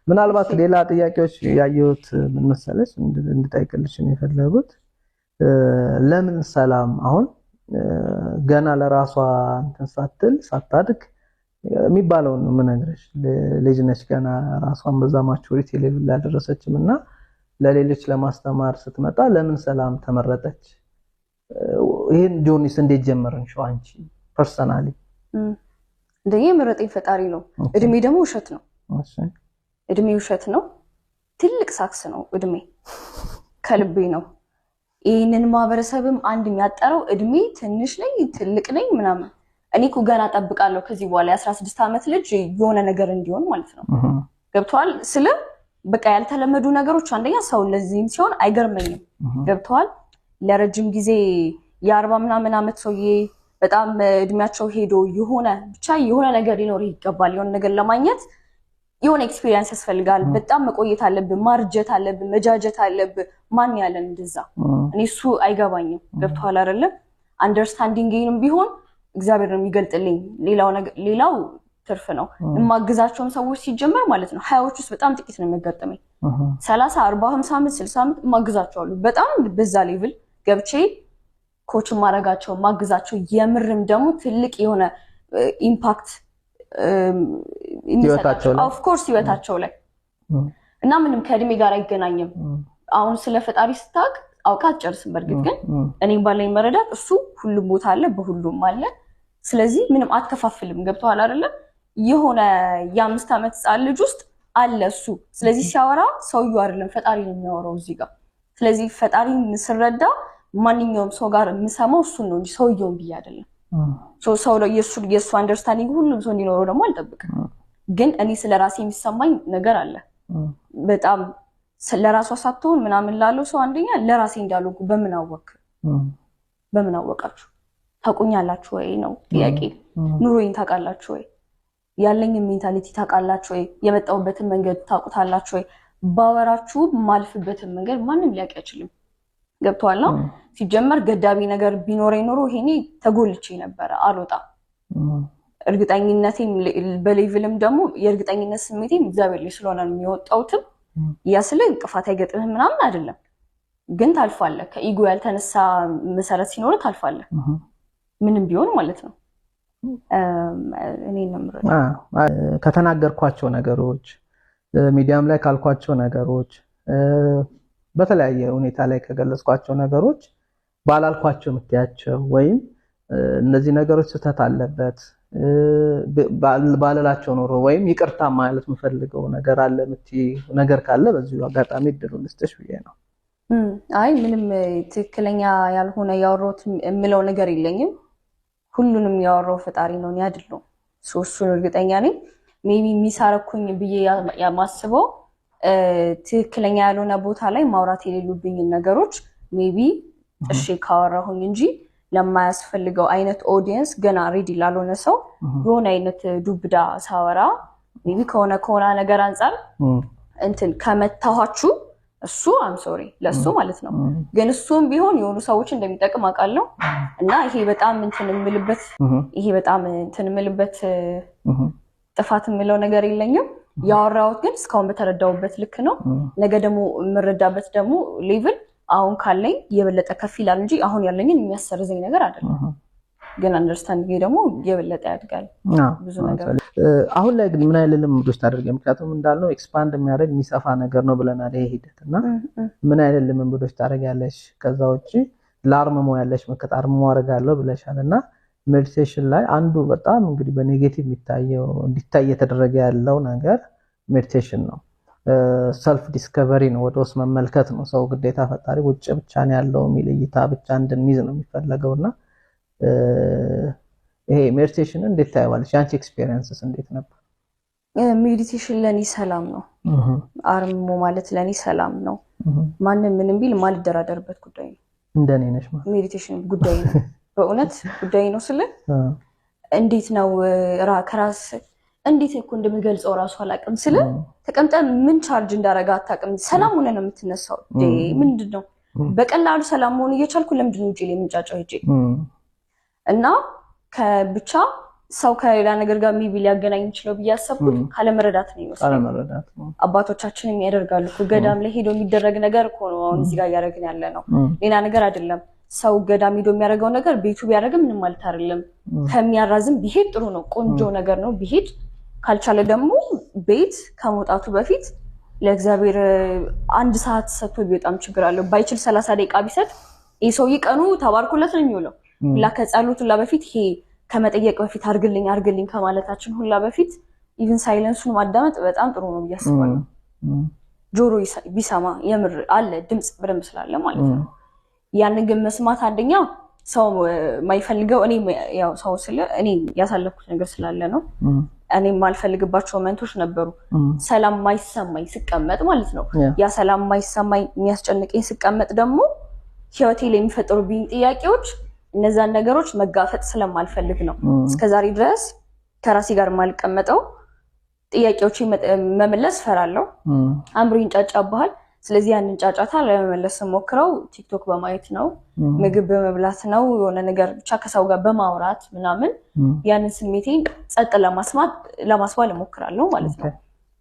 ምናልባት ሌላ ጥያቄዎች ያየሁት ምን መሰለሽ እንድጠይቅልሽ ነው የፈለጉት ለምን ሰላም አሁን ገና ለራሷ እንትን ሳትል ሳታድግ የሚባለው ነው ምነግርሽ ልጅ ነች ገና ራሷን በዛ ማቹሪቲ ሌቭል ላይ አደረሰችምና ለሌሎች ለማስተማር ስትመጣ ለምን ሰላም ተመረጠች ይሄን ጆርኒስ እንዴት ጀመርንሽው አንቺ ፐርሰናሊ እንደየ መረጠኝ ፈጣሪ ነው እድሜ ደግሞ ውሸት ነው እሺ እድሜ ውሸት ነው ትልቅ ሳክስ ነው እድሜ ከልቤ ነው ይሄንን ማህበረሰብም አንድ የሚያጠረው እድሜ ትንሽ ነኝ ትልቅ ነኝ ምናምን እኔ እኮ ገና ጠብቃለሁ ከዚህ በኋላ 16 አመት ልጅ የሆነ ነገር እንዲሆን ማለት ነው ገብቷል ስለ በቃ ያልተለመዱ ነገሮች አንደኛ ሰው ለዚህም ሲሆን አይገርመኝም ገብቷል ለረጅም ጊዜ የ40 ምናምን አመት ሰውዬ በጣም እድሜያቸው ሄዶ የሆነ ነገር ሊኖር ይገባል የሆነ ነገር ለማግኘት የሆነ ኤክስፒሪየንስ ያስፈልጋል በጣም መቆየት አለብን ማርጀት አለብን መጃጀት አለብን ማን ያለን እንደዛ እኔ እሱ አይገባኝም ገብቷል አይደለ አንደርስታንዲንግንም ቢሆን እግዚአብሔር ነው የሚገልጥልኝ ሌላው ትርፍ ነው ማግዛቸውም ሰዎች ሲጀመር ማለት ነው ሃያዎች ውስጥ በጣም ጥቂት ነው የሚያጋጥመኝ 30 40 50 አመት 60 አመት ማግዛቸዋለሁ በጣም በዛ ሌቭል ገብቼ ኮች ማረጋቸው ማግዛቸው የምርም ደግሞ ትልቅ የሆነ ኢምፓክት ኦፍ ኮርስ ይወታቸው ላይ እና ምንም ከእድሜ ጋር አይገናኝም አሁን ስለ ፈጣሪ ስታቅ አውቃት ጨርስም በርግጥ ግን እኔ ባለኝ መረዳት እሱ ሁሉም ቦታ አለ በሁሉም አለ ስለዚህ ምንም አትከፋፍልም ገብቷል አይደለ የሆነ የ5 አመት ጻል ልጅ ውስጥ አለ እሱ ስለዚህ ሲያወራ ሰውዩ አይደለም ፈጣሪ ነው የሚያወራው እዚህ ጋር ስለዚህ ፈጣሪን ስረዳ ማንኛውም ሰው ጋር የምሰማው እሱ ነው እንጂ ሰውየውን ብዬ አይደለም ሰው የሱ አንደርስታንዲንግ ሁሉም ሰው እንዲኖረው ደግሞ አልጠብቅም ግን እኔ ስለራሴ የሚሰማኝ ነገር አለ በጣም ስለራሷ ሳትሆን ምናምን ላለው ሰው አንደኛ ለራሴ እንዳልኩ በምን አወቃችሁ ታቁኛላችሁ ወይ ነው ጥያቄ ኑሮዬን ታውቃላችሁ ወይ ያለኝ ሜንታሊቲ ታውቃላችሁ ወይ የመጣውበትን መንገድ ታውቁታላችሁ ወይ ባወራችሁ ማልፍበትን መንገድ ማንንም ሊያውቅ አይችልም ገብቷል ነው ሲጀመር ገዳቢ ነገር ቢኖረኝ ኖሮ ይሄኔ ተጎልቼ ነበር አልወጣ እርግጠኝነቴም በሌቭልም ደግሞ የእርግጠኝነት ስሜቴም እግዚአብሔር ላይ ስለሆነ የሚወጣውትም ያስለ እንቅፋት አይገጥምህም ምናምን አይደለም ግን ታልፋለህ ከኢጎ ያልተነሳ መሰረት ሲኖር ታልፋለህ ምንም ቢሆን ማለት ነው እኔ ነምረ ከተናገርኳቸው ነገሮች ሚዲያም ላይ ካልኳቸው ነገሮች በተለያየ ሁኔታ ላይ ከገለጽኳቸው ነገሮች ባላልኳቸው ምክንያቸው ወይም እነዚህ ነገሮች ስህተት አለበት ባላላቸው ኖሮ ወይም ይቅርታ ማለት የምፈልገው ነገር አለ ነገር ካለ በዚሁ አጋጣሚ እድሉን ልስጥሽ ብዬ ነው አይ ምንም ትክክለኛ ያልሆነ ያወራሁት የምለው ነገር የለኝም ሁሉንም ያወራው ፈጣሪ ነው ያድለው እሱን እርግጠኛ ነኝ ሜቢ ሚሳረኩኝ ብዬ ያማስበው ትክክለኛ ያልሆነ ቦታ ላይ ማውራት የሌሉብኝ ነገሮች ሜቢ እሺ ካወራሁኝ እንጂ ለማያስፈልገው አይነት ኦዲየንስ ገና ሬዲ ላልሆነ ሰው የሆነ አይነት ዱብዳ ሳወራ ሜቢ ከሆነ ነገር አንፃር እንትን ከመታኋችሁ እሱ አም ሶሪ ለሱ ማለት ነው ግን እሱም ቢሆን የሆኑ ሰዎች እንደሚጠቅም አውቃለሁ እና ይሄ በጣም እንትን ምልበት ጥፋት ምለው ነገር የለኝም ያወራሁት ግን እስካሁን በተረዳውበት ልክ ነው ነገ ደግሞ የምረዳበት ደግሞ ሌቭል አሁን ካለኝ የበለጠ ከፍ ይላል እንጂ አሁን ያለኝን የሚያሰርዘኝ ነገር አይደለም ግን አንደርስታንዲንግ ደግሞ የበለጠ ያድጋል ብዙ ነገር አሁን ላይ ግን ምን አይነት ልምዶች ታደርገኝ ምክንያቱም እንዳልነው ኤክስፓንድ የሚያደርግ የሚሰፋ ነገር ነው ብለናል ይሄ ሂደትና ምን አይነት ልምዶች ታደርጊያለሽ ከዛ ውጪ ለአርምሞ ያለሽ መከታርምሞ አደርጋለሁ ብለሻልና ሜዲቴሽን ላይ አንዱ በጣም እንግዲህ በኔጌቲቭ እንዲታይ የተደረገ ያለው ነገር ሜዲቴሽን ነው ሰልፍ ዲስከቨሪ ነው ወደ ውስጥ መመልከት ነው ሰው ግዴታ ፈጣሪ ውጭ ብቻ ነው ያለው ሚለይታ ብቻ እንድንይዝ ነው የሚፈልገውና ይሄ ሜዲቴሽን እንዴት ታይዋለሽ ያንቺ ኤክስፒሪየንስስ እንዴት ነበር ሜዲቴሽን ለኔ ሰላም ነው አርምሞ ማለት ለኔ ሰላም ነው ማንንም ምንም ቢል ማልደራደርበት ጉዳይ ነው እንደኔ ነሽ ማለት ሜዲቴሽን ጉዳይ ነው በእውነት ጉዳይ ነው ስለ እንዴት ነው ከራስ እንዴት እኮ እንደምገልጸው ራሱ አላቅም ስለ ተቀምጠ ምን ቻርጅ እንዳረጋ አታቅም ሰላም ሆነ ነው የምትነሳው ምንድነው በቀላሉ ሰላም ሆነ እየቻልኩ ለምንድነው ውጪ ለምንጫጫው ሄጄ እና ከብቻ ሰው ከሌላ ነገር ጋር ሜቢ ሊያገናኝ ይችላል ብዬ አሰብኩት። ካለመረዳት ነው ይመስላል። ካለመረዳት ነው። አባቶቻችንም ያደርጋሉ እኮ ገዳም ላይ ሄዶ የሚደረግ ነገር እኮ ነው አሁን እዚህ ጋር እያደረግን ያለ ነው። ሌላ ነገር አይደለም። ሰው ገዳም ሄዶ የሚያደርገው ነገር ቤቱ ቢያደርግ ምንም ማለት አይደለም። ከሚያራዝም ቢሄድ ጥሩ ነው፣ ቆንጆ ነገር ነው ቢሄድ። ካልቻለ ደግሞ ቤት ከመውጣቱ በፊት ለእግዚአብሔር 1 ሰዓት ሰጥቶ ቢወጣም ችግር አለው። ባይችል 30 ደቂቃ ቢሰጥ ይሄ ሰውዬ ቀኑ ተባርኮለት ነው የሚውለው። ሁላ ከጸሎት ሁላ በፊት ይሄ ከመጠየቅ በፊት አርግልኝ ከማለታችን ሁላ በፊት ኢቭን ሳይለንሱን ማዳመጥ በጣም ጥሩ ነው ብዬ አስባለሁ። ጆሮ ቢሰማ የምር አለ ድምጽ በደንብ ስላለ ማለት ነው። ያንን ግን መስማት አንደኛ ሰው ማይፈልገው እኔ ያሳለፍኩት ነገር ስላለ ነው። እኔ ማልፈልግባቸው ሞመንቶች ነበሩ። ሰላም ማይሰማኝ ስቀመጥ ማለት ነው። ያ ሰላም ማይሰማኝ የሚያስጨንቀኝ ስቀመጥ ደግሞ ህይወቴ ላይ የሚፈጠሩብኝ ጥያቄዎች እነዛን ነገሮች መጋፈጥ ስለማልፈልግ ነው እስከዛሬ ድረስ ከራሴ ጋር ማልቀመጠው። ጥያቄዎች መመለስ ፈራለሁ። አምሮኝ ጫጫባል። ስለዚህ ያንን ጫጫታ ለመመለስ ሞክረው ቲክቶክ በማየት ነው፣ ምግብ በመብላት ነው፣ የሆነ ነገር ብቻ ከሰው ጋር በማውራት ምናምን ያንን ስሜቴን ጸጥ ለማስባል እሞክራለሁ ማለት ነው።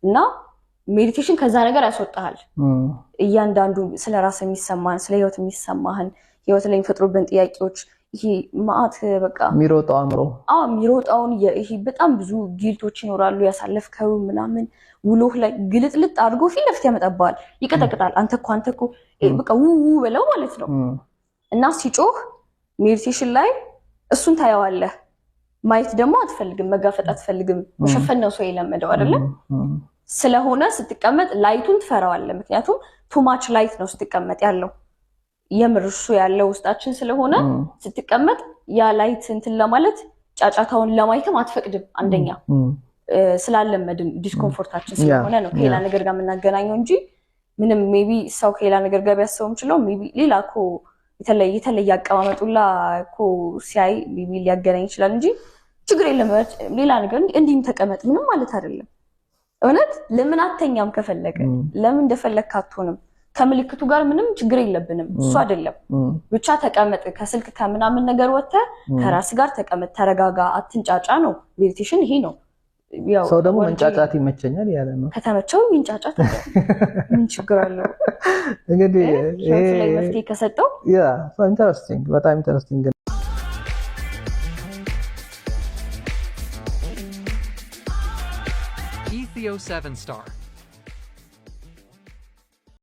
እና ሜዲቴሽን ከዛ ነገር ያስወጣሃል። እያንዳንዱ ስለራስ የሚሰማህን ስለ ህይወት የሚሰማህን ህይወት ላይ የሚፈጥሩብን ጥያቄዎች ይሄ ማአት በቃ የሚሮጣውን ይሄ በጣም ብዙ ጊልቶች ይኖራሉ። ያሳለፍከው ምናምን ውሎህ ላይ ግልጥልጥ አድርጎ ፊት ለፊት ያመጣብሃል፣ ይቀጠቅጣል። አንተ እኮ በቃ ውው በለው ማለት ነው። እና ሲጮህ ሜዲቴሽን ላይ እሱን ታየዋለህ። ማየት ደግሞ አትፈልግም፣ መጋፈጥ አትፈልግም። መሸፈን ነው ሰው የለመደው አይደለ? ስለሆነ ስትቀመጥ ላይቱን ትፈራዋለህ። ምክንያቱም ቱማች ላይት ነው ስትቀመጥ ያለው የምር እሱ ያለው ውስጣችን ስለሆነ ስትቀመጥ ያ ላይት እንትን ለማለት ጫጫታውን ለማየትም አትፈቅድም። አንደኛ ስላለመድን ዲስኮምፎርታችን ስለሆነ ነው ከሌላ ነገር ጋር የምናገናኘው እንጂ ምንም ሜቢ ሰው ከሌላ ነገር ጋር ቢያስበው ይችላል። ሜቢ ሌላ እኮ የተለየ አቀማመጡላ እኮ ሲያይ ሜቢ ሊያገናኝ ይችላል እንጂ ችግር የለም። ሌላ ነገር እንዲህም ተቀመጥ ምንም ማለት አይደለም። እውነት ለምን አተኛም? ከፈለገ ለምን እንደፈለክ አትሆንም? ከምልክቱ ጋር ምንም ችግር የለብንም። እሱ አይደለም ብቻ ተቀመጥ። ከስልክ ከምናምን ነገር ወጥተህ ከራስ ጋር ተቀመጥ፣ ተረጋጋ፣ አትንጫጫ ነው ሜዲቴሽን። ይሄ ነው። ያው ሰው ደግሞ መንጫጫት ይመቸኛል ያለ ነው። ከተመቸው መንጫጫት ምን ችግር አለው? እንግዲህ ይሄ ላይ መፍትሄ ከሰጠው ኢንተረስቲንግ፣ በጣም ኢንተረስቲንግ። Ethio 7 Star